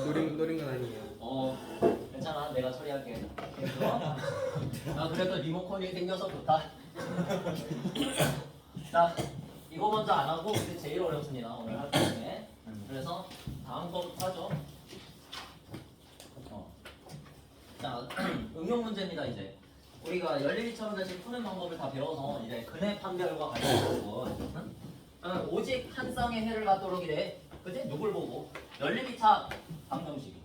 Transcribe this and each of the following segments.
노린 건 아니에요. 괜찮아. 내가 처리할게. 그래도 리모컨이 생겨서 좋다. 자, 이거 먼저 안 하고 이게 제일 어렵습니다. 오늘 할 거 중에. 그래서 다음 거부터 하죠. 자, 응용 문제입니다. 이제 우리가 연립이차분대식 푸는 방법을 다 배워서 이제 근해 판별과 관련된 오직 한 쌍의 해를 갖도록 이래. 그치? 누굴 보고? 연립이차 방정식이.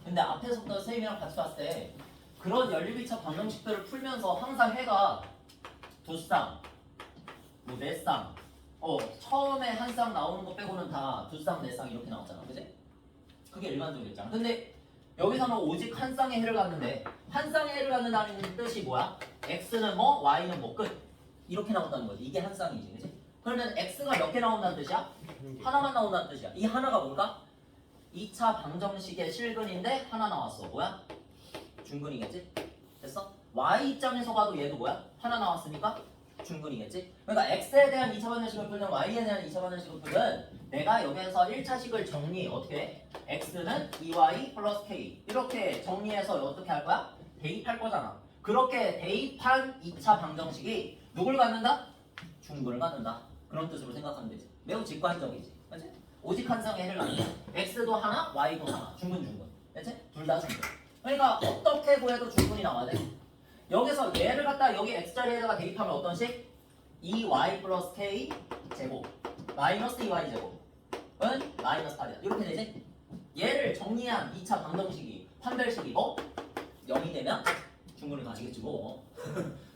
근데 앞에서부터 선생님이랑 같이 봤을 때 그런 연립이차 방정식들을 풀면서 항상 해가 두 쌍, 뭐 네 쌍, 처음에 한 쌍 나오는 거 빼고는 다 두 쌍, 네 쌍 이렇게 나왔잖아, 그지? 그게 일반적이었잖아. 근데 여기서는 오직 한 쌍의 해를 갖는데 한 쌍의 해를 갖는다는 뜻이 뭐야? x는 뭐, y는 뭐 끝. 이렇게 나온다는 거지. 이게 한 쌍이지, 그지? 그러면 x가 몇 개 나온다는 뜻이야? 하나만 나온다는 뜻이야. 이 하나가 뭘까? 2차 방정식의 실근인데 하나 나왔어. 뭐야? 중근이겠지? 됐어? y 입장에서 봐도 얘도 뭐야? 하나 나왔으니까 중근이겠지? 그러니까 x에 대한 2차 방정식을 풀든 y에 대한 2차 방정식을 풀든 내가 여기에서 1차식을 정리 어떻게 해? x는 2y 플러스 k 이렇게 정리해서 어떻게 할 거야? 대입할 거잖아. 그렇게 대입한 2차 방정식이 누굴 갖는다? 중근을 갖는다. 그런 뜻으로 생각하면 되지. 매우 직관적이지. 그치? 오직 한 쌍의 해를 갖는다. x도 하나, y도 하나. 중근. 그치? 둘 다 중근. 그러니까 어떻게 구해도 중근이 나와야 돼. 여기서 얘를 갖다 여기 x자리에다가 대입하면 어떤 식? 2y 플러스 k 제곱 마이너스 2y 제곱은 마이너스 8이야. 이렇게 되지? 얘를 정리한 2차 방정식이 판별식이 뭐? 0이 되면 중근을 가지겠지 뭐.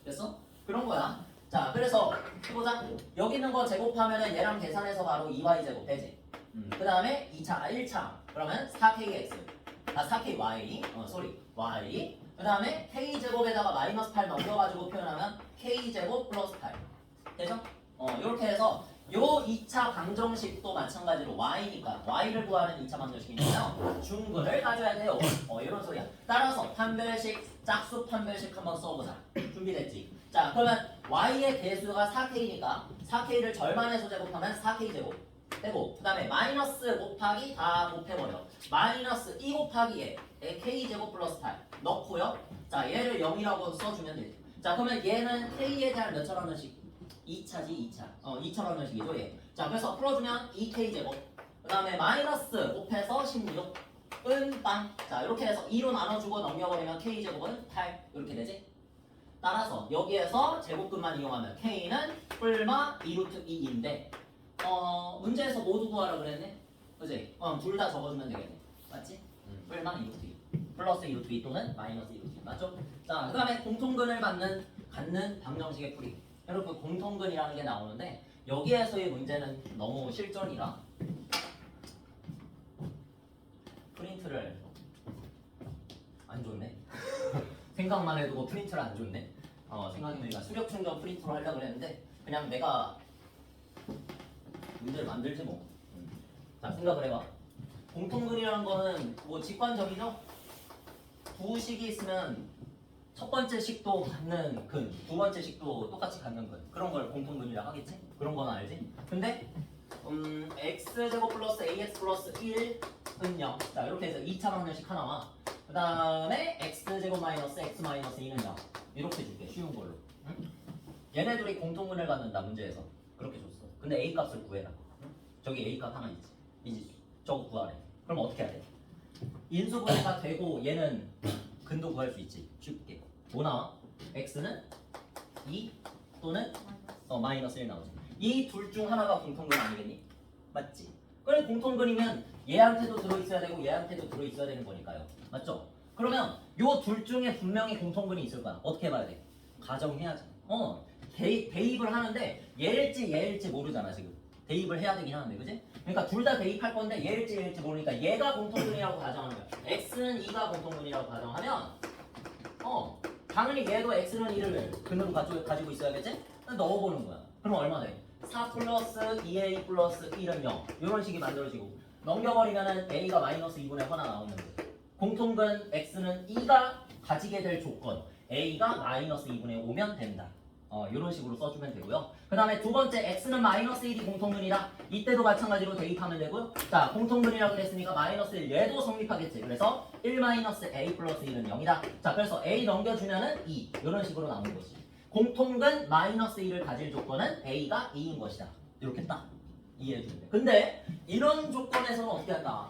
됐어? 그런 거야. 자, 그래서 해보자. 여기 있는 거 제곱하면은 얘랑 계산해서 바로 2y 제곱 되지. 그 다음에 1차 그러면 4kx 4ky y 그 다음에 k제곱에다가 마이너스 8 넘겨가지고 표현하면 k제곱 플러스 8 되죠? 이렇게 해서 요 2차 방정식도 마찬가지로 y니까 y를 구하는 2차 방정식이니까요 중근을 가져야 돼요. 이런 소리야. 따라서 판별식 짝수 판별식 한번 써보자. 준비됐지? 자, 그러면 y의 대수가 4k니까 4k를 절반에서 제곱하면 4k 제곱 빼고 그 다음에 마이너스 곱하기 다 곱해버려. 마이너스 2 곱하기 에 k제곱 플러스 8 넣고요. 자, 얘를 0이라고 써주면 되지. 자, 그러면 얘는 k에 대한 몇 차 방정식? 2차지 2차. 2차 방정식이죠 얘. 자, 그래서 풀어주면 2k제곱 그 다음에 마이너스 곱해서 16 빵. 자, 이렇게 해서 2로 나눠주고 넘겨버리면 k제곱은 8 이렇게 되지. 따라서 여기에서 제곱근만 이용하면 k는 뿔마 2루트 2인데 문제에서 모두 구하라 그랬네? 그지? 둘 다 적어주면 되겠네. 맞지? 뿔마 2루트 2 플러스 2루트 2 또는 마이너스 2루트 2 맞죠? 자, 그 다음에 공통근을 갖는 방정식의 풀이. 여러분 공통근이라는 게 나오는데 여기에서의 문제는 너무 실전이라 프린트를 안 줬네. 생각만 해도 프린트를 안 줬네. 생각해보니까 수력 충전 프린트로 하려고 했는데 그냥 내가 문제를 만들지 뭐. 자, 생각을 해봐. 공통근이라는 거는 뭐 직관적이죠? 두 식이 있으면 첫 번째 식도 갖는 근, 두 번째 식도 똑같이 갖는 근, 그런 걸 공통근이라고 하겠지? 그런 건 알지? 근데 x제곱 플러스 ax 플러스 1은 0. 자, 이렇게 해서 2차 방정식 하나와 그 다음에 x제곱 마이너스 x 마이너스 2는 0 이렇게 줄게. 쉬운 걸로. 응? 얘네들이 공통근을 갖는다 문제에서 그렇게 줬어. 근데 a 값을 구해라. 응? 저기 a 값 하나 있지. 이지 저거 구하래. 그럼 어떻게 해야 돼? 인수분해가 되고 얘는 근도 구할 수 있지. 쉽게. 뭐 나와? x는 2 또는 마이너스 1 나오지. 이 둘 중 하나가 공통근 아니겠니? 맞지? 그래, 공통근이면 얘한테도 들어있어야 되고 얘한테도 들어있어야 되는 거니까요. 맞죠? 그러면 요 둘 중에 분명히 공통근이 있을 거야. 어떻게 해봐야 돼? 가정해야지. 대입을 하는데 얘일지 모르잖아 지금. 대입을 해야 되긴 하는데, 그지? 그러니까 둘 다 대입할 건데 얘일지 모르니까 얘가 공통근이라고 가정하는 거야. x는 2가 공통근이라고 가정하면 당연히 얘도 x는 2를 근으로 가지고 있어야겠지? 넣어보는 거야. 그럼 얼마 돼? 4 플러스 2a 플러스 1은 0 이런 식이 만들어지고 넘겨버리면은 a가 마이너스 2분의 하나 나오는 거야. 공통근 x는 2가 가지게 될 조건 a가 마이너스 2분의 5면 된다. 이런 식으로 써주면 되고요. 그 다음에 두 번째 x는 마이너스 1이 공통근이다. 이때도 마찬가지로 대입하면 되고요. 자, 공통근이라고 그랬으니까 마이너스 1 얘도 성립하겠지. 그래서 1 마이너스 a 플러스 1은 0이다. 자, 그래서 a 넘겨주면은 2 이런 식으로 나오는 거지. 공통근 마이너스 1을 가질 조건은 a가 2인 것이다. 이렇게 딱 이해해주면 돼. 근데 이런 조건에서는 어떻게 한다?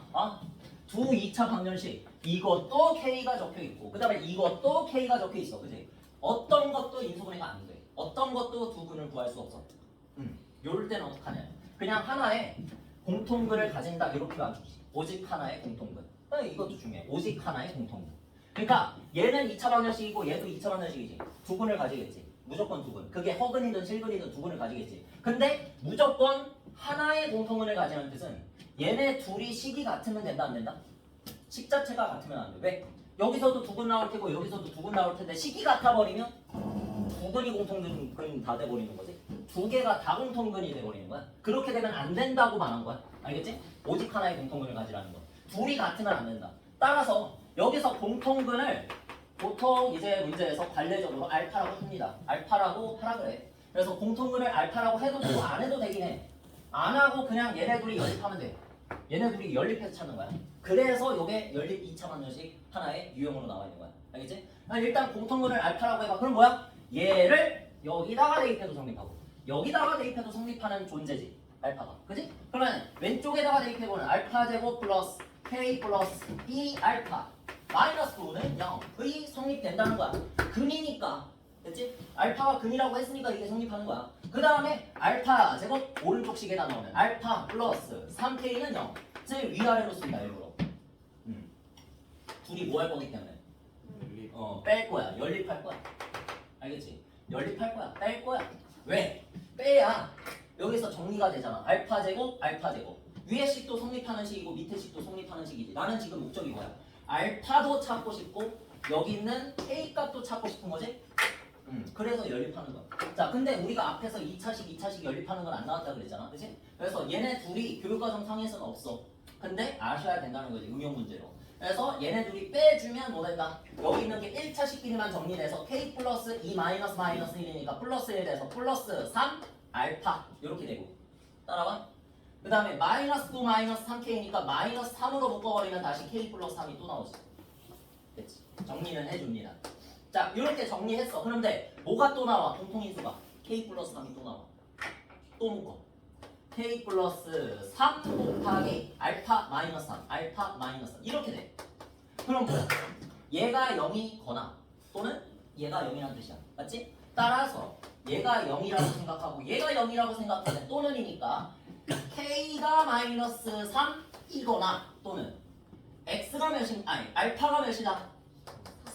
두 2차 방정식 이것도 k가 적혀있고 그 다음에 이것도 k가 적혀있어. 그치? 어떤 것도 인수분해가 안 돼. 어떤 것도 두 근을 구할 수 없어. 요럴 때는 어떡하냐? 그냥 하나의 공통근을 가진다 이렇게 봐주지. 오직 하나의 공통근. 이것도 중요해. 오직 하나의 공통근. 그러니까 얘는 2차 방정식이고 얘도 2차 방정식이지. 두 근을 가지겠지. 무조건 두 근. 그게 허근이든 실근이든 두 근을 가지겠지. 근데 무조건 하나의 공통근을 가지는 뜻은 얘네 둘이 식이 같으면 된다 안 된다? 식 자체가 같으면 안 돼. 왜? 여기서도 두 근 나올 테고 여기서도 두 근 나올 텐데 식이 같아 버리면 두 근이 공통근 다 돼버리는 거지. 두 개가 다 공통근이 돼버리는 거야. 그렇게 되면 안 된다고 말한 거야. 알겠지? 오직 하나의 공통근을 가지라는 거. 둘이 같으면 안 된다. 따라서 여기서 공통근을 보통 이제 문제에서 관례적으로 알파라고 합니다. 알파라고 하라 그래. 그래서 공통근을 알파라고 해도 되고 안 해도 되긴 해. 안 하고 그냥 얘네 둘이 연립하면 돼. 얘네 둘이 연립해서 찾는 거야. 그래서 이게 연립 2차 방정식 하나의 유형으로 나와 있는 거야. 알겠지? 일단 공통근을 알파라고 해봐. 그럼 뭐야? 얘를 여기다가 대입해도 성립하고 여기다가 대입해도 성립하는 존재지. 알파가. 그지? 그러면 왼쪽에다가 대입해보면 알파 제곱 플러스 k 플러스 2 알파 마이너스 9는 0. 의 성립된다는 거야. 근이니까. 됐지? 알파가 근이라고 했으니까 이게 성립하는 거야. 그 다음에 알파 제곱 오른쪽 식에다 넣으면 알파 플러스 3k는 0. 즉 위아래로 쓴다 일부러. 둘이 뭐 할 거기 때문에 뺄 거야. 연립할 거야. 알겠지? 연립할 거야. 뺄 거야. 왜? 빼야 여기서 정리가 되잖아. 알파 제곱 알파 제곱. 위에 식도 성립하는 식이고 밑에 식도 성립하는 식이지. 나는 지금 목적이 뭐야? 알파도 찾고 싶고 여기 있는 k 값도 찾고 싶은 거지? 그래서 연립하는 거야. 자, 근데 우리가 앞에서 2차식 연립하는 건 안 나왔다 그랬잖아. 그치? 그래서 얘네 둘이 교육과정 상에서는 없어. 근데 아셔야 된다는 거지. 응용 문제로. 그래서 얘네 둘이 빼주면 뭐 된다? 여기 있는 게 1차식끼리만 정리돼서 k 플러스 2 마이너스 마이너스 1이니까 플러스 1 돼서 플러스 3 알파 이렇게 되고. 따라와? 그 다음에 마이너스 9 마이너스 3k니까 마이너스 3으로 묶어버리면 다시 k 플러스 3이 또 나오지. 됐지? 정리는 해줍니다. 자, 이렇게 정리했어. 그런데 뭐가 또 나와? 공통인수가 k 플러스 3이 또 나와. 또 묶어. k 플러스 3 곱하기 알파 마이너스 3 알파 마이너스 3 이렇게 돼. 그럼 뭐야? 얘가 0이거나 또는 얘가 0이라는 뜻이야. 맞지? 따라서 얘가 0이라고 생각하고 얘가 0이라고 생각하면 또는이니까 k가 마이너스 3이거나 또는 x가 몇인 아니 알파가 몇이다?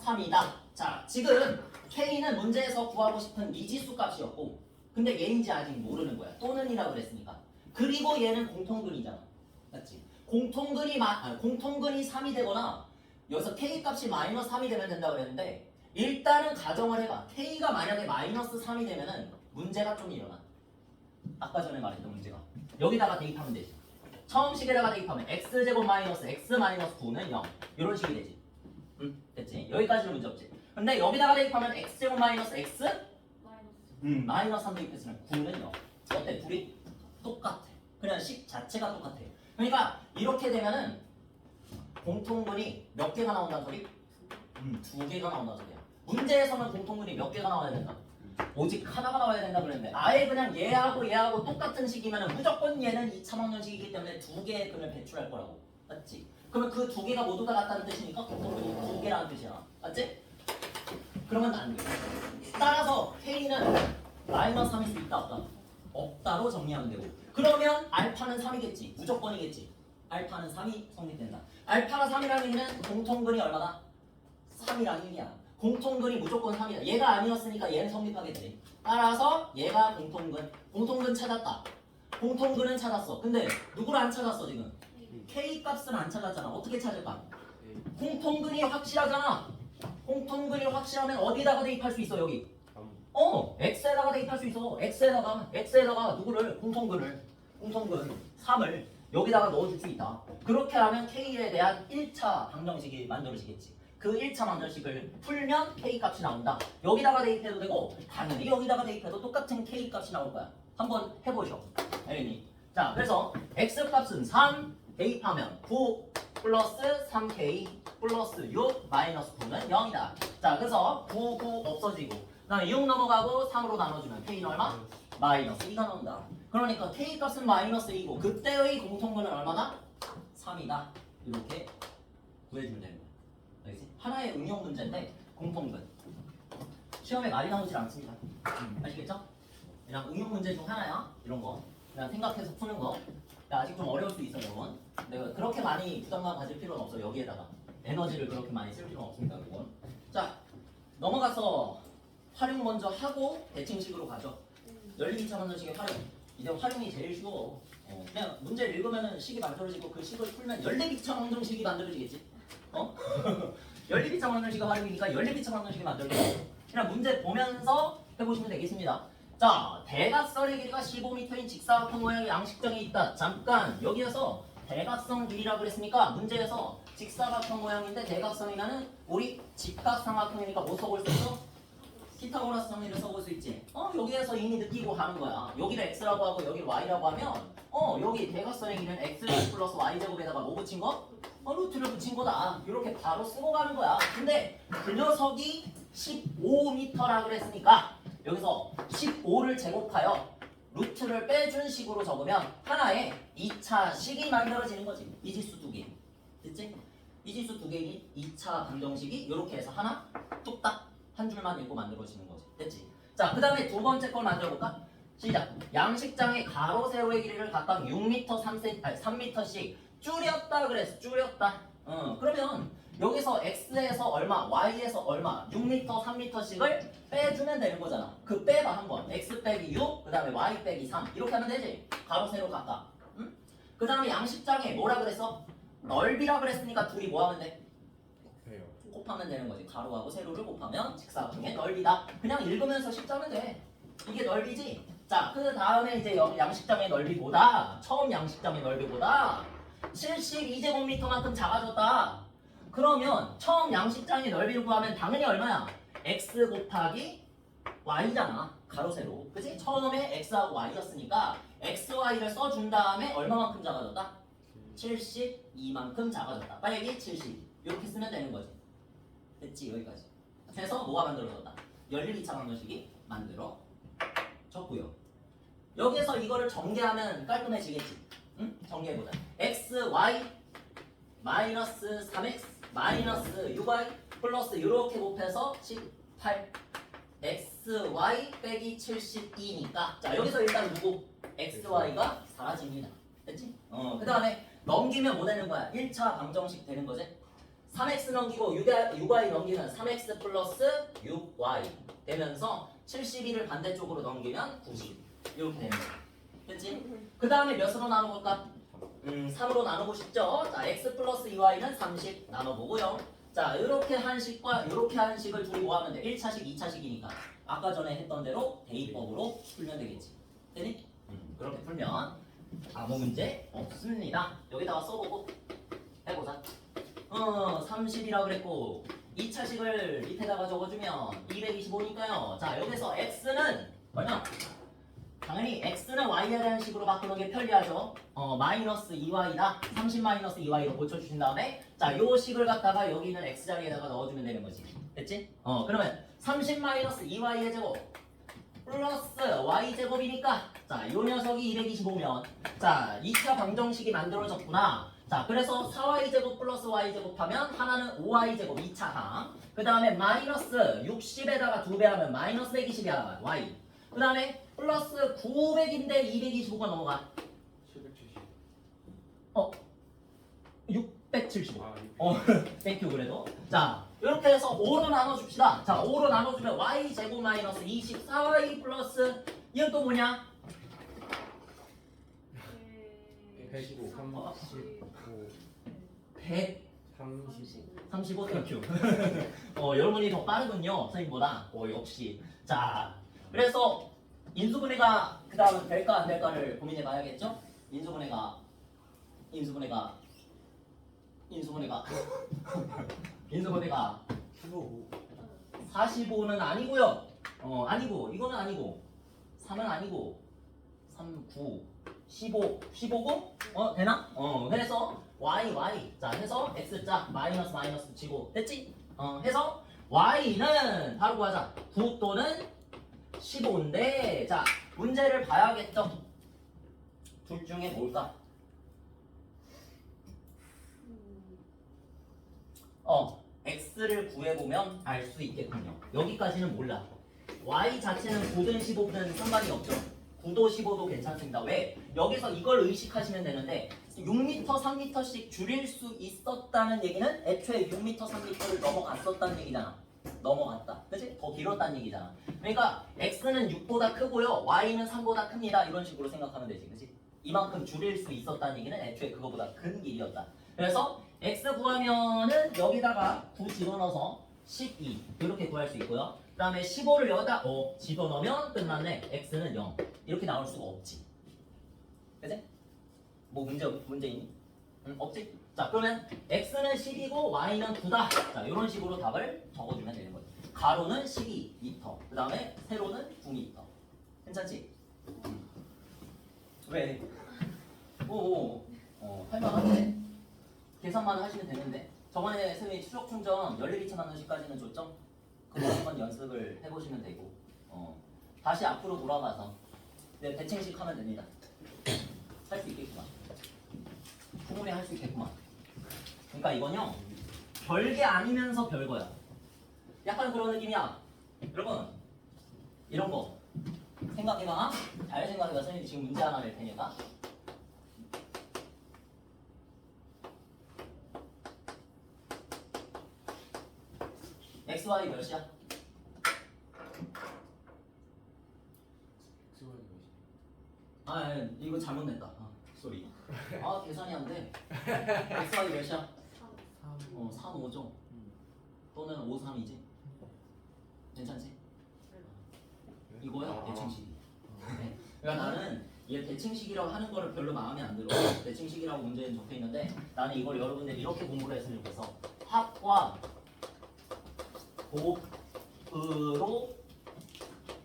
3이다. 자, 지금 k는 문제에서 구하고 싶은 미지수 값이었고 근데 얘인지 아직 모르는 거야. 또는이라고 그랬으니까. 그리고 얘는 공통근이잖아. 맞지? 공통근이 3이 되거나 여기서 k 값이 마이너스 3이 되면 된다고 그랬는데 일단은 가정을 해봐. k가 만약에 마이너스 3이 되면은 문제가 좀 일어나. 아까 전에 말했던 문제가. 여기다가 대입하면 되지. 처음 식에다가 대입하면 x제곱 마이너스 x 마이너스 9는 0. 이런 식이 되지. 됐지? 여기까지는 문제 없지. 근데 여기다가 대입하면 x제곱 마이너스 x 마이너스 3 대입했으면 9는 0. 어때? 둘이 똑같아. 그냥 식 자체가 똑같아. 그러니까 이렇게 되면은 공통근이 몇 개가 나온다는 소리? 두 개가 나온다는 소리야. 문제에서는 공통근이 몇 개가 나와야 된다? 오직 하나가 나와야 된다 그랬는데 아예 그냥 얘하고 똑같은 식이면 무조건 얘는 2차 방정식이기 때문에 두 개의 근을 배출할 거라고. 맞지? 그러면 그 두 개가 모두 다 같다는 뜻이니까 공통근이 두 개라는 뜻이야. 맞지? 그러면 안 돼. 따라서 K는 마이너스 3일 수 있다 없다? 없다로 정리하면 되고 그러면 알파는 3이겠지. 무조건이겠지. 알파는 3이 성립된다. 알파가 3이라는 얘기는 공통근이 얼마다? 3이라는 얘기야. 공통근이 무조건 3이다. 얘가 아니었으니까 얘는 성립하겠지. 따라서 얘가 공통근 찾았다. 공통근은 찾았어. 근데 누구를 안 찾았어 지금? K 값은 안 찾았잖아. 어떻게 찾을까? 공통근이 확실하잖아. 공통근이 확실하면 어디다가 대입할 수 있어 여기? x에다가 대입할 수 있어. x에다가 누구를? 공통근 3을 여기다가 넣어줄 수 있다. 그렇게 하면 K에 대한 1차 방정식이 만들어지겠지. 그 1차 방정식을 풀면 k 값이 나온다. 여기다가 대입해도 되고 당연히 여기다가 대입해도 똑같은 k 값이 나올 거야. 한번 해보셔. 알겠니? 자, 그래서 x 값은 3 대입하면 9 플러스 3k 플러스 6 마이너스 9는 0이다. 자, 그래서 9, 9 없어지고 그 다음에 6 넘어가고 3으로 나눠주면 k는 얼마? 마이너스 2가 나온다. 그러니까 k 값은 마이너스 2고 그때의 공통분은 얼마나? 3이다. 이렇게 구해주면 되는 거야. 알겠지? 하나의 응용 문제인데 공통분. 시험에 많이 나오질 않습니다. 아시겠죠? 그냥 응용 문제 중 하나야. 이런 거. 그냥 생각해서 푸는 거. 아직 좀 어려울 수 있어, 여러분. 내가 그렇게 많이 부담감 가질 필요는 없어. 여기에다가 에너지를 그렇게 많이 쓸 필요는 없습니다, 여러분. 자, 넘어가서 활용 먼저 하고 대칭식으로 가죠. 열린 2차 방정식의 활용. 이제 활용이 제일 쉬워. 그냥 문제를 읽으면 식이 만들어지고 그 식을 풀면 열린 2차 방정식이 만들어지겠지. 열린 2차 방정식의 활용이니까 열린 2차 방정식이 만들어지고 그냥 문제 보면서 해보시면 되겠습니다. 자, 대각선의 길이가 15m인 직사각형 모양의 양식장이 있다. 잠깐 여기에서 대각선 길이라고 그랬으니까 문제에서 직사각형 모양인데 대각선이라는 우리 직각삼각형이니까 뭐 써볼 수 있어? 피타고라스 정리를 써볼 수 있지. 여기에서 이미 느끼고 가는 거야. 여기를 x라고 하고 여기를 y라고 하면 여기 대각선의 길이는 x 플러스 y제곱에다가 뭐 붙인 거? 루트를 붙인 거다. 이렇게 바로 쓰고 가는 거야. 근데 그 녀석이 15m라 그랬으니까 여기서 15를 제곱하여 루트를 빼준 식으로 적으면 하나의 2차 식이 만들어지는 거지. 이지수 두 개. 됐지? 이지수 두 개니 2차 방정식이 이렇게 해서 하나 뚝딱 한 줄만 읽고 만들어지는 거지. 됐지? 자, 그 다음에 두 번째 걸 만들어볼까? 시작. 양식장의 가로 세로의 길이를 각각 6m, 3m씩 줄였다 그랬어. 줄였다. 그러면 여기서 x에서 얼마, y에서 얼마, 6m, 3m씩을 빼주면 되는 거잖아. 그 빼봐 한번. x 빼기 6, 그 다음에 y 빼기 3 이렇게 하면 되지. 가로 세로 각각. 응? 그 다음에 양식장에 뭐라 그랬어? 넓이라 그랬으니까 둘이 뭐 하면 돼? 곱하면 되는 거지. 가로하고 세로를 곱하면 직사각형의 넓이다. 그냥 읽으면서 쉽자면 돼. 이게 넓이지. 자, 그 다음에 이제 양식장의 넓이보다 처음 양식장의 넓이보다 72제곱미터만큼 작아졌다. 그러면 처음 양식장의 넓이를 구하면 당연히 얼마야? x 곱하기 y잖아. 가로 세로. 그치? 처음에 x하고 y였으니까 x, y를 써준 다음에 얼마만큼 작아졌다? 72만큼 작아졌다. 빨리 70. 이렇게 쓰면 되는 거지. 됐지? 여기까지. 그래서 뭐가 만들어졌다? 열린 2차 방정식이 만들어졌고요. 여기서 이거를 전개하면 깔끔해지겠지? 응? 전개해보자. x, y 마이너스 3x 마이너스 6y 플러스 이렇게 곱해서 18 x, y 빼기 72니까 자, 여기서 일단 누구? x, y가 사라집니다. 됐지? 그 다음에 넘기면 뭐 되는 거야? 1차 방정식 되는 거지? 3x 넘기고 6y 넘기면 3x 플러스 6y 되면서 72를 반대쪽으로 넘기면 90 이렇게 되는 거야. 됐지? 그 다음에 몇으로 나눠볼까? 3으로 나누고 싶죠? 자, x 플러스 2y는 30 나눠보고요. 자, 이렇게 한 식과 이렇게 한 식을 둘이 뭐 하면 돼? 1차식, 2차식이니까 아까 전에 했던 대로 대입법으로 풀면 되겠지. 되니? 그렇게 풀면 아무 문제 없습니다. 여기다가 써보고 해보자. 30이라 그랬고 2차식을 밑에다가 적어주면 225니까요. 자, 여기서 x는 얼마? 당연히 x는 y에 대한 식으로 바꾸는 게 편리하죠. 마이너스 2y다. 30 마이너스 2y로 고쳐주신 다음에 자, 요 식을 갖다가 여기 있는 x 자리에다가 넣어주면 되는 거지. 됐지? 그러면 30 마이너스 2y의 제곱 플러스 y 제곱이니까 자, 요 녀석이 225면 자, 2차 방정식이 만들어졌구나. 자, 그래서 4y제곱 플러스 y제곱 하면 하나는 5y제곱 2차항. 그 다음에 마이너스 60에다가 2배 하면 마이너스 120이야 y. 그 다음에 플러스 900인데 225가 넘어가. 675. 땡큐 그래도. 자, 이렇게 해서 5로 나눠줍시다. 자, 5로 나눠주면 y제곱 마이너스 24y 플러스 이건 또 뭐냐? 115, 35, 35 땡큐. 여러분이 더 빠르군요 선생님보다. 역시. 자, 그래서 인수분해가 그 다음은 될까 안 될까를 고민해 봐야겠죠? 인수분해가 인수분해가 15. 45는 아니고요. 아니고 이거는 아니고 3은 아니고 3, 9, 15, 15고 되나? 그래서 y 자 해서 x자 마이너스 치고 됐지? 해서 y는 바로 구하자. 9 또는 15인데 자 문제를 봐야겠죠. 둘 중에 뭘까? x를 구해보면 알 수 있겠군요. 여기까지는 몰라. y 자체는 9든 15든 상관이 없죠. 9도 15도 괜찮습니다. 왜? 여기서 이걸 의식하시면 되는데 6m, 3m씩 줄일 수 있었다는 얘기는 애초에 6m, 3m를 넘어갔었다는 얘기잖아. 넘어갔다. 그치? 더 길었다는 얘기잖아. 그러니까 x는 6보다 크고요. y는 3보다 큽니다. 이런 식으로 생각하면 되지. 그치? 이만큼 줄일 수 있었다는 얘기는 애초에 그거보다 큰 길이었다. 그래서 x 구하면은 여기다가 9 집어넣어서 12 이렇게 구할 수 있고요. 그 다음에 15를 여기다 집어넣으면 끝났네. x는 0 이렇게 나올 수가 없지. 그치? 뭐 문제 있니? 없지? 자 그러면 x는 10이고 y는 9다. 자 이런 식으로 답을 적어주면 되는 거지. 가로는 12m 그 다음에 세로는 9m. 괜찮지? 왜? 할만한데? 계산만 하시면 되는데 저번에 선생님이 수력 충전 11,000원씩까지는 줬죠? 그거 한번 연습을 해보시면 되고 다시 앞으로 돌아가서 대칭식 하면 됩니다. 할 수 있겠구만. 충분히 할 수 있겠구만. 그러니까 이건요 별게 아니면서 별거야. 약간 그런 느낌이야. 여러분 이런 거 생각해봐. 잘 생각해봐. 선생님이 지금 문제 하나 낼 테니까. XY 몇이야? 이거 잘못 냈다. 쏘리. 계산이 안 돼. XY 몇이야? 3, 5죠. 또는 5, 3이지. 괜찮지? 이거야 대칭식. 네. 그러니까 나는 얘 대칭식이라고 하는 거를 별로 마음에 안 들어. 대칭식이라고 문제는 적혀 있는데 나는 이걸 여러분들 이렇게 공부를 했으면 좋겠어. 합과 곱으로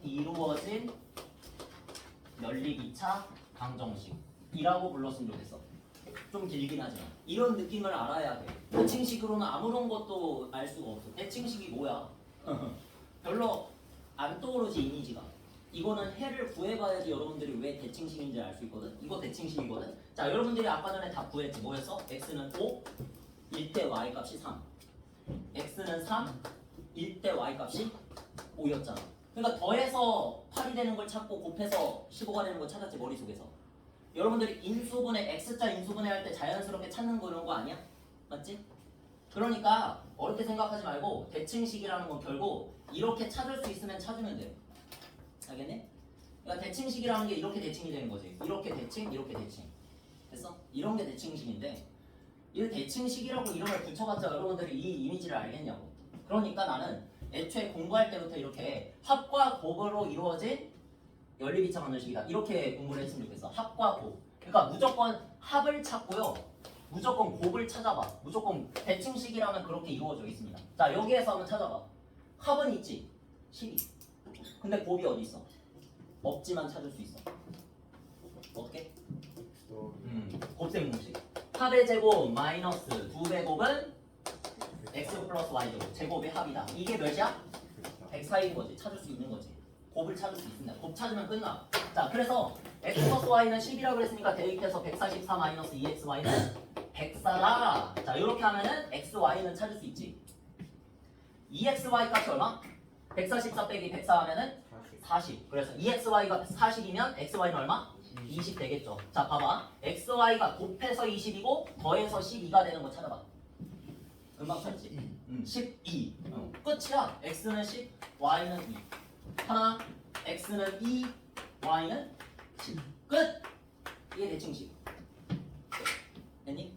이루어진 연립 2차 방정식이라고 불렀으면 좋겠어. 좀 길긴 하지만 이런 느낌을 알아야 돼. 대칭식으로는 아무런 것도 알 수가 없어. 대칭식이 뭐야? 별로 안 떠오르지 이미지가. 이거는 해를 구해봐야지 여러분들이 왜 대칭식인지 알 수 있거든. 이거 대칭식이거든. 자 여러분들이 아까 전에 다 구했지. 뭐였어? x는 5, 1대 y 값이 3 x는 3, 1대 y 값이 5였잖아. 그러니까 더해서 8이 되는 걸 찾고 곱해서 15가 되는 걸 찾았지 머릿속에서. 여러분들이 인수분해 x자 인수분해 할 때 자연스럽게 찾는 거 이런 거 아니야? 맞지? 그러니까 어렵게 생각하지 말고 대칭식이라는 건 결국 이렇게 찾을 수 있으면 찾으면 돼요. 알겠네? 그러니까 대칭식이라는 게 이렇게 대칭이 되는 거지. 이렇게 대칭, 이렇게 대칭. 됐어? 이런 게 대칭식인데 이 대칭식이라고 이름을 붙여봤자 여러분들이 이 이미지를 알겠냐고. 그러니까 나는 애초에 공부할 때부터 이렇게 합과 곱으로 이루어진 연립 2차 방정식이다. 이렇게 공부를 했으면 좋겠어. 합과 곱. 그러니까 무조건 합을 찾고요. 무조건 곱을 찾아봐. 무조건 대칭식이라면 그렇게 이루어져 있습니다. 자 여기에서 한번 찾아봐. 합은 있지. 12. 근데 곱이 어디 있어? 없지만 찾을 수 있어. 어떻게? 곱셈 공식. 합의 제곱 마이너스 2배 곱은 x 플러스 y 제곱. 제곱의 합이다. 이게 몇이야? 104인 거지. 찾을 수 있는 거지. 곱을 찾을 수 있습니다. 곱 찾으면 끝나. 자, 그래서 x 플러스 y는 10이라고 그랬으니까 대입해서 144 마이너스 2xy는 104다. 자, 이렇게 하면은 xy는 찾을 수 있지. 2xy 값이 얼마? 144 빼기 104 하면은 40. 그래서 2xy가 40이면 xy는 얼마? 20 되겠죠. 자, 봐봐. xy가 곱해서 20이고 더해서 12가 되는 거 찾아봐. 금방 찾지? 12. 끝이야. x는 10, y는 2. 하나, x는 2, y는 10. 끝! 이게 대칭식. 됐니?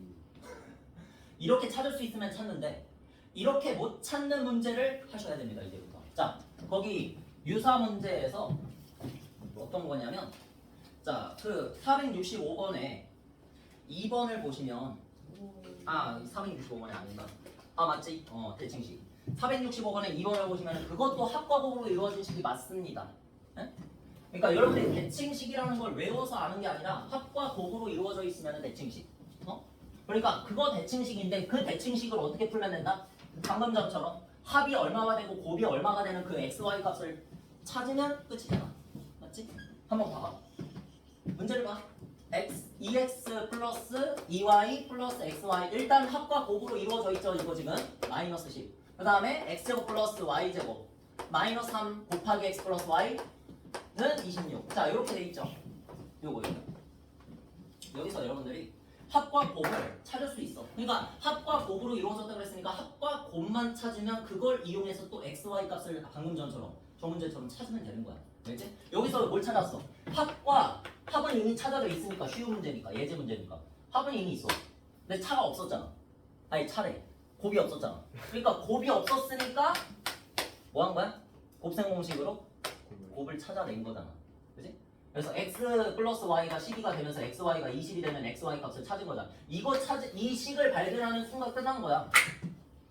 이렇게 찾을 수 있으면 찾는데 이렇게 못 찾는 문제를 하셔야 됩니다. 이제부터. 자, 거기 유사 문제에서 어떤 거냐면 자, 그 465번에 2번을 보시면 465번이 아닌가? 아 맞지? 대칭식. 465번에 2번을 보시면 그것도 합과 곱으로 이루어진 식이 맞습니다. 예? 그러니까 여러분들이 대칭식이라는 걸 외워서 아는 게 아니라 합과 곱으로 이루어져 있으면 대칭식. 그러니까 그거 대칭식인데 그 대칭식을 어떻게 풀면 된다? 방금 전처럼 합이 얼마가 되고 곱이 얼마가 되는 그 x, y 값을 찾으면 끝이잖아. 맞지? 한번 봐봐. 문제를 봐. x, 2x 플러스 2y 플러스 xy 일단 합과 곱으로 이루어져 있죠. 이거 지금 마이너스 10. 그 다음에 x제곱 플러스 y제곱 마이너스 3 곱하기 x 플러스 y는 26. 자 이렇게 돼 있죠. 요거 여기서 여러분들이 합과 곱을 찾을 수 있어. 그러니까 합과 곱으로 이루어졌다 그랬으니까 합과 곱만 찾으면 그걸 이용해서 또 x, y 값을 방금 전처럼 저 문제처럼 찾으면 되는 거야. 알겠지? 여기서 뭘 찾았어? 합은 이미 찾아져 있으니까 쉬운 문제니까 예제 문제니까 합은 이미 있어. 근데 차가 없었잖아. 아니 차래. 곱이 없었잖아. 그러니까 곱이 없었으니까 뭐 한 거야? 곱셈 공식으로 곱을 찾아낸 거잖아. 그지? 그래서 x 플러스 y가 12가 되면서 xy가 20이 되면 xy 값을 찾은 거잖아. 이 식을 발견하는 순간 끝난 거야.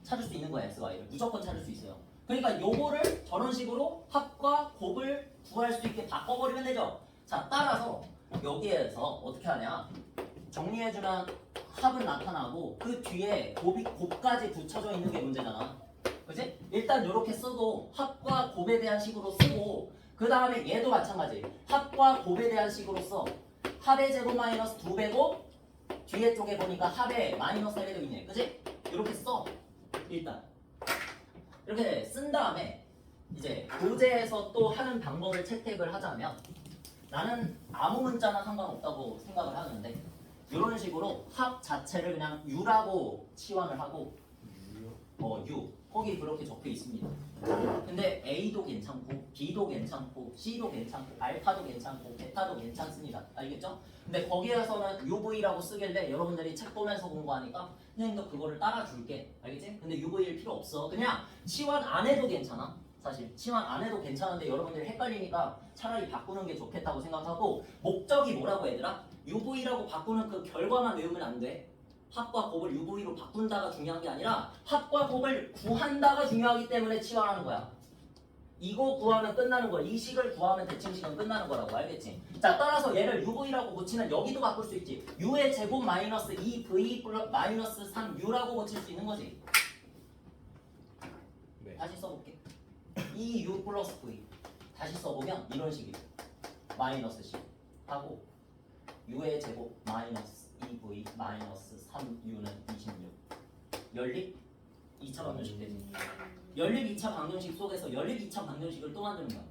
찾을 수 있는 거야, xy를. 무조건 찾을 수 있어요. 그러니까 요거를 저런 식으로 합과 곱을 구할 수 있게 바꿔버리면 되죠. 자, 따라서 여기에서 어떻게 하냐? 정리해주면 합은 나타나고 그 뒤에 곱까지 붙여져 있는 게 문제잖아. 그치? 일단 이렇게 쓰고 합과 곱에 대한 식으로 쓰고 그 다음에 얘도 마찬가지. 합과 곱에 대한 식으로 써. 합의 제곱 마이너스 2배고 뒤에 쪽에 보니까 합의 마이너스 1배도 있네. 그치? 이렇게 써. 일단 이렇게 쓴 다음에 이제 교재에서 또 하는 방법을 채택을 하자면 나는 아무 문자나 상관없다고 생각을 하는데 이런 식으로 합 자체를 그냥 U라고 치환을 하고 U 거기 그렇게 적혀 있습니다. 근데 A도 괜찮고 B도 괜찮고 C도 괜찮고 알파도 괜찮고 베타도 괜찮습니다. 알겠죠? 근데 거기에서는 UV라고 쓰길래 여러분들이 책 보면서 공부하니까 선생님도 그거를 따라줄게. 알겠지? 근데 UV일 필요 없어. 그냥 치환 안 해도 괜찮아. 사실 치환 안 해도 괜찮은데 여러분들이 헷갈리니까 차라리 바꾸는 게 좋겠다고 생각하고 목적이 뭐라고 얘들아? UV라고 바꾸는 그 결과만 외우면 안 돼. 합과 곱을 UV로 바꾼다가 중요한 게 아니라 합과 곱을 구한다가 중요하기 때문에 치환하는 거야. 이거 구하면 끝나는 거야. 이 식을 구하면 대칭식은 끝나는 거라고. 알겠지? 자, 따라서 얘를 UV라고 고치면 여기도 바꿀 수 있지. U의 제곱 마이너스 2V 플러스 마이너스 3U라고 고칠 수 있는 거지. 네. 다시 써볼게. 2U 플러스 V 다시 써보면 이런 식이에요. 마이너스 10 하고 U의 제곱 마이너스 2V 마이너스 3U는 26 연립 2차 방정식 되지. 연립 2차 방정식 속에서 연립 2차 방정식을 또 만드는 거야.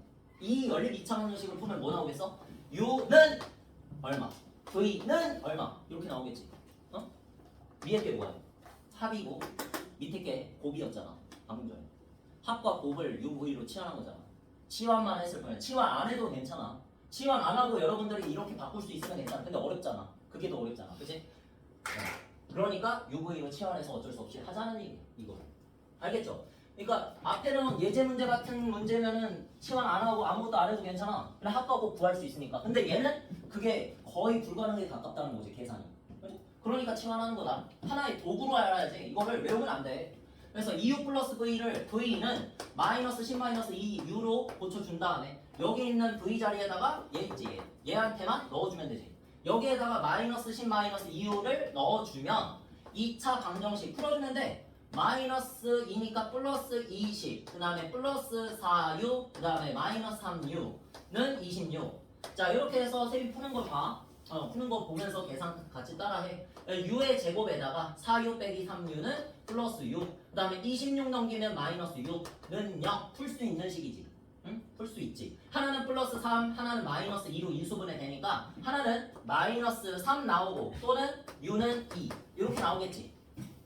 이 연립 2차 방정식을 풀면 뭐 나오겠어? U는 얼마, V는 얼마 이렇게 나오겠지. 위에 게 뭐야? 합이고 밑에 게 곱이었잖아. 방금 전에 합과 곱을 UV로 치환한 거잖아. 치환만 했을 뿐이야. 치환 안 해도 괜찮아. 치환 안 하고 여러분들이 이렇게 바꿀 수 있으면 괜찮아. 근데 어렵잖아. 그게 더 어렵잖아. 그치? 그러니까 UV로 치환해서 어쩔 수 없이 하자는 얘기. 이거 알겠죠? 그러니까 앞에는 예제 문제 같은 문제면은 치환 안 하고 아무것도 안 해도 괜찮아. 그냥 합과 곱 구할 수 있으니까. 근데 얘는 그게 거의 불가능에 가깝다는 거지, 계산이. 그러니까 치환하는 거다. 하나의 도구로 알아야지. 이거를 외우면 안 돼. 그래서 2U 플러스 V를 V는 마이너스 10 마이너스 2U로 고쳐준 다음에 여기 있는 V 자리에다가 얘 있지. 얘한테만 넣어주면 되지. 여기에다가 마이너스 10 마이너스 2U를 넣어주면 2차 방정식 풀어주면 돼. 마이너스 2니까 플러스 20, 그 다음에 플러스 4U, 그 다음에 마이너스 3U는 26. 자, 이렇게 해서 쌤이 푸는 거 봐. 푸는 거 보면서 계산 같이 따라해. U의 제곱에다가 4U 빼기 3U는 플러스 U, 그 다음에 26 넘기면 마이너스 U는 0. 풀 수 있는 식이지. 응? 풀 수 있지. 하나는 플러스 3, 하나는 마이너스 2로 인수분해 되니까 하나는 마이너스 3 나오고 또는 U는 2 이렇게 나오겠지.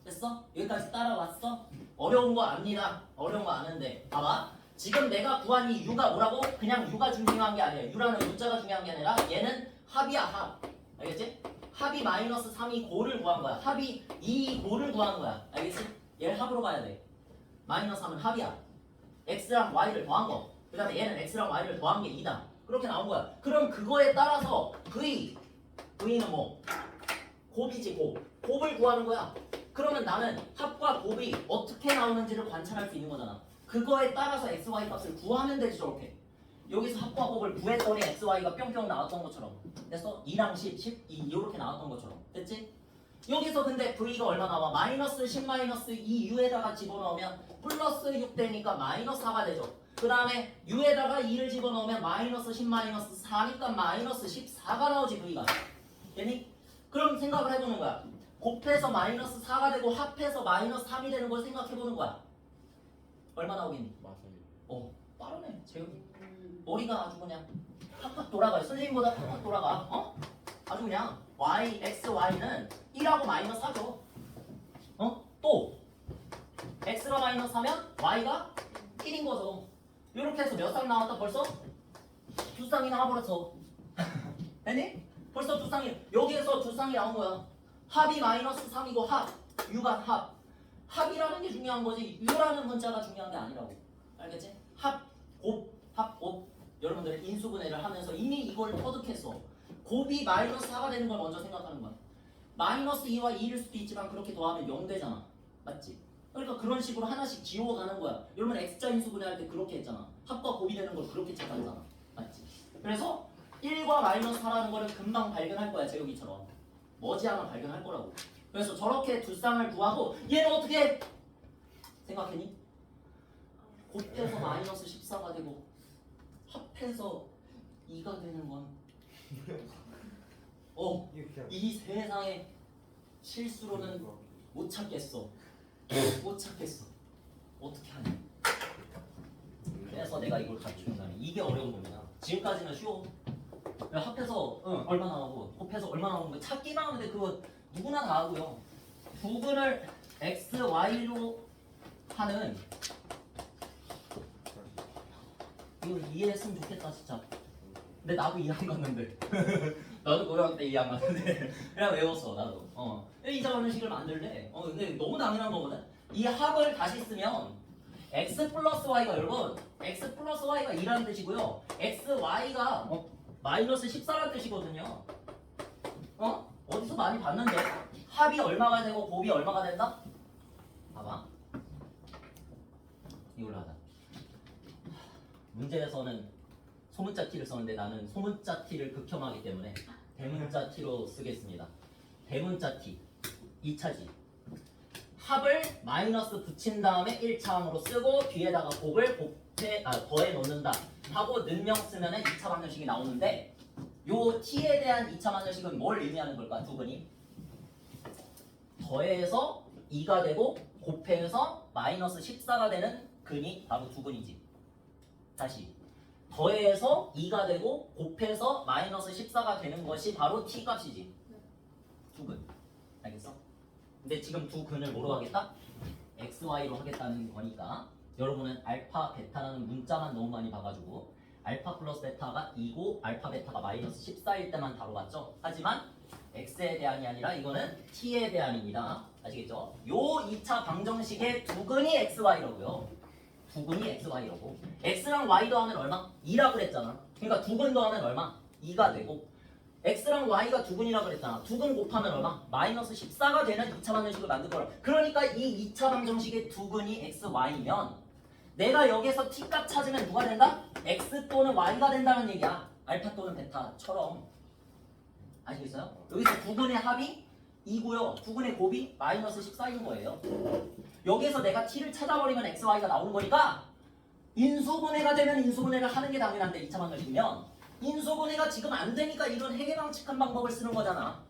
됐어? 여기까지 따라왔어? 어려운 거 압니다. 어려운 거 아는데 봐봐. 지금 내가 구한 이 U가 뭐라고? 그냥 U가 중요한 게 아니에요. U라는 문자가 중요한 게 아니라 얘는 합이야, 합. 알겠지? 합이 마이너스 3이 고를 구한 거야. 합이 2 고를 구한 거야. 알겠지? 얘를 합으로 봐야 돼. 마이너스 3은 합이야. X랑 Y를 더한 거. 그 다음에 얘는 X랑 Y를 더한 게 2다. 그렇게 나온 거야. 그럼 그거에 따라서 V는 뭐? 곱이지, 곱. 곱을 구하는 거야. 그러면 나는 합과 곱이 어떻게 나오는지를 관찰할 수 있는 거잖아. 그거에 따라서 xy 값을 구하면 되지 저렇게. 여기서 합과 곱을 구했더니 xy가 뿅뿅 나왔던 것처럼 됐어? 2랑 10, 10, 2 이렇게 나왔던 것처럼 됐지? 여기서 근데 v가 얼마 나와? 마이너스 10 마이너스 2u에다가 집어넣으면 플러스 6 되니까 마이너스 4가 되죠. 그 다음에 u에다가 2를 집어넣으면 마이너스 10 마이너스 4니까 마이너스 14가 나오지 v가. 됐니? 그럼 생각을 해보는 거야. 곱해서 마이너스 4가 되고 합해서 마이너스 3이 되는 걸 생각해보는 거야. 얼마 나오겠니? 맞아요. 빠르네 재욱이. 머리가 아주 그냥 팍팍 돌아가요. 선생님보다 팍팍 돌아가. 어? 아주 그냥 y, x, y는 1하고 마이너스 하죠. 또 x가 마이너스 하면 y가 1인 거죠. 이렇게 해서 몇 쌍 나왔다 벌써? 두 쌍이 나와버렸어. 됐니? 벌써 두 쌍이 여기에서 두 쌍이 나온 거야. 합이 마이너스 3이고 합, u가 합. 합이라는 게 중요한 거지 u라는 문자가 중요한 게 아니라고. 알겠지? 합, 곱. 여러분들 인수분해를 하면서 이미 이걸 터득했어. 곱이 마이너스 4가 되는 걸 먼저 생각하는 거야. 마이너스 2와 2일 수도 있지만 그렇게 더하면 0 되잖아. 맞지? 그러니까 그런 식으로 하나씩 지워가는 거야. 여러분 X자 인수분해할 때 그렇게 했잖아. 합과 곱이 되는 걸 그렇게 찾아내잖아. 맞지? 그래서 1과 마이너스 4라는 거를 금방 발견할 거야. 제여기처럼. 머지않아 발견할 거라고. 그래서 저렇게 두 쌍을 구하고 얘는 어떻게 생각했니? 곱해서 마이너스 14가 되고 합해서 2가 되는 건 이 세상에 실수로는 못 찾겠어. 못 찾겠어. 어떻게 하냐. 그래서 내가 이걸 가르쳐준다니. 이게 어려운 겁니다. 지금까지는 쉬워. 합해서 얼마 나오고 곱해서 얼마 나오는 거 찾기만 하면 돼. 그거 누구나 다 하고요. 부분을 x, y로 하는 이걸 이해했으면 좋겠다 진짜. 근데 나도 이해 안 갔는데. 나도 고등학교 때 이해 안 갔는데 그냥 외웠어 나도. 이자 방정식을 만들래. 근데 너무 당연한 거거든. 이 합을 다시 쓰면 x 플러스 y가 여러분 x 플러스 y가 2라는 뜻이고요. x, y가 마이너스 14라는 뜻이거든요. 어디서 많이 봤는데 합이 얼마가 되고 곱이 얼마가 된다? 봐봐. 이걸로 하자. 문제에서는 소문자 t를 썼는데 나는 소문자 t를 극혐하기 때문에 대문자 t로 쓰겠습니다. 대문자 t 2차지. 합을 마이너스 붙인 다음에 1차항으로 쓰고 뒤에다가 곱을 더해 놓는다 하고 능령 쓰면 2차 방정식이 나오는데 요 t에 대한 2차 방정식은 뭘 의미하는 걸까? 두근이 더해서 2가 되고 곱해서 마이너스 14가 되는 근이 바로 두근이지. 다시 더해서 2가 되고 곱해서 마이너스 14가 되는 것이 바로 t 값이지. 두근. 알겠어? 근데 지금 두 근을 뭐로 하겠다? xy로 하겠다는 거니까 여러분은 알파, 베타라는 문자만 너무 많이 봐가지고 알파 플러스 베타가 2고 알파, 베타가 마이너스 14일 때만 다뤄봤죠? 하지만 x에 대한이 아니라 이거는 t에 대한입니다. 아시겠죠? 요 2차 방정식의 두근이 xy라고요. 두근이 xy라고. x랑 y 더하면 얼마? 2라고 그랬잖아. 그러니까 두근 더하면 얼마? 2가 되고 x랑 y가 두근이라고 그랬잖아. 두근 곱하면 얼마? 마이너스 14가 되는 2차 방정식을 만들 거라. 그러니까 이 2차 방정식의 두근이 x, y면 내가 여기서 t 값 찾으면 누가 된다? x 또는 y가 된다는 얘기야. 알파 또는 베타처럼. 아시겠어요? 여기서 두근의 합이 2고요. 두근의 곱이 마이너스 14인 거예요. 여기에서 내가 t를 찾아버리면 x, y가 나오는 거니까 인수분해가 되면 인수분해를 하는 게 당연한데 2차 방정식이면 인수분해가 지금 안 되니까 이런 해계방칙한 방법을 쓰는 거잖아.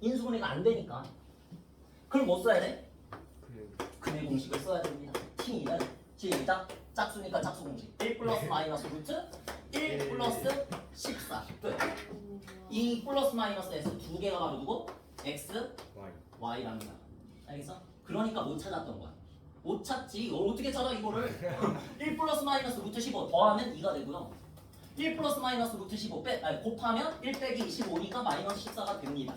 인수분해가 안 되니까. 그럼 뭐 써야 돼? 근의 공식을 써야 됩니다. t는 시작. 짝수니까 짝수 공식. 1 플러스 마이너스 루트 1 플러스 14. 끝. 이 플러스 마이너스에서 두 개가 바로 누구? x, y랍니다. 알겠어? 그러니까 못 찾았던 거야. 못 찾지. 어떻게 찾아 이거를? 1 플러스 마이너스 루트 15 더하면 2가 되고요. 1 플러스 마이너스 루트 15 곱하면 1 빼기 25니까 마이너스 14가 됩니다.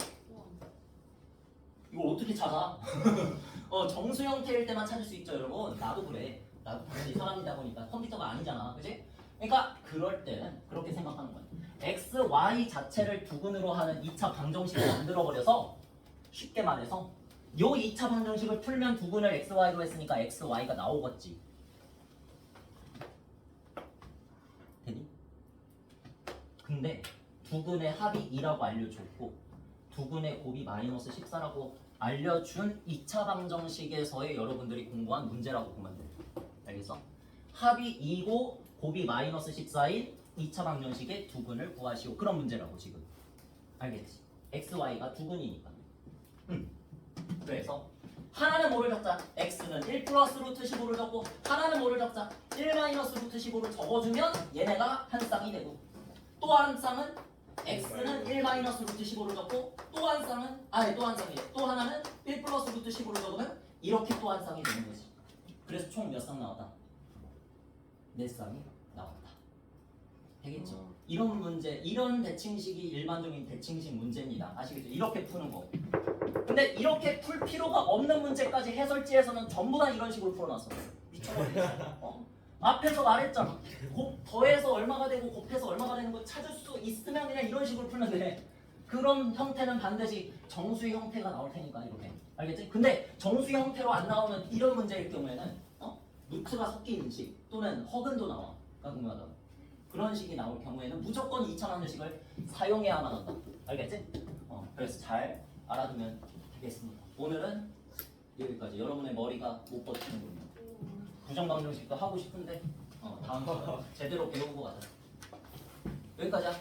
이거 어떻게 찾아? 정수 형태일 때만 찾을 수 있죠 여러분. 나도 그래. 나도 당연히 사람이다 보니까 컴퓨터가 아니잖아. 그치? 그러니까 그럴 때는 그렇게 생각하는 거야. x, y 자체를 두근으로 하는 2차 방정식을 만들어버려서 쉽게 말해서 요 2차 방정식을 풀면 두근을 xy로 했으니까 xy가 나오겠지. 되니? 근데 두근의 합이 2라고 알려줬고 두근의 곱이 마이너스 14라고 알려준 2차 방정식에서의 여러분들이 공부한 문제라고 보면 돼. 알겠어? 합이 2고 곱이 마이너스 14인 2차 방정식의 두근을 구하시오. 그런 문제라고 지금. 알겠지? xy가 두근이니까. 그래서 하나는 뭐를 적자? x는 1 플러스 루트 15를 적고 하나는 뭐를 적자? 1 마이너스 루트 15를 적어주면 얘네가 한 쌍이 되고 또 한 쌍은 x는 1 마이너스 루트 15를 적고 또 한 쌍은 또 한 쌍이 또 하나는 1 플러스 루트 15를 적으면 이렇게 또 한 쌍이 되는 거지. 그래서 총 몇 쌍 나왔다? 4쌍이 나왔다. 되겠죠? 이런 문제, 이런 대칭식이 일반적인 대칭식 문제입니다. 아시겠죠? 이렇게 푸는 거. 근데 이렇게 풀 필요가 없는 문제까지 해설지에서는 전부 다 이런 식으로 풀어놨어. 미쳐버리겠어. 앞에서 말했잖아. 곱 더해서 얼마가 되고 곱해서 얼마가 되는 거 찾을 수 있으면 그냥 이런 식으로 풀면 돼. 그런 형태는 반드시 정수의 형태가 나올 테니까 이렇게. 알겠지? 근데 정수의 형태로 안 나오는 이런 문제일 경우에는 루트가 섞인 식 또는 허근도 나와. 궁금하다. 그런 식이 나올 경우에는 무조건 2차 방정식을 사용해야만 한다. 알겠지? 그래서 잘 알아두면 되겠습니다. 오늘은 여기까지. 여러분의 머리가 못 버티는군요. 부정 방정식도 하고 싶은데 다음 시간에 제대로 배우고 가자. 여기까지야.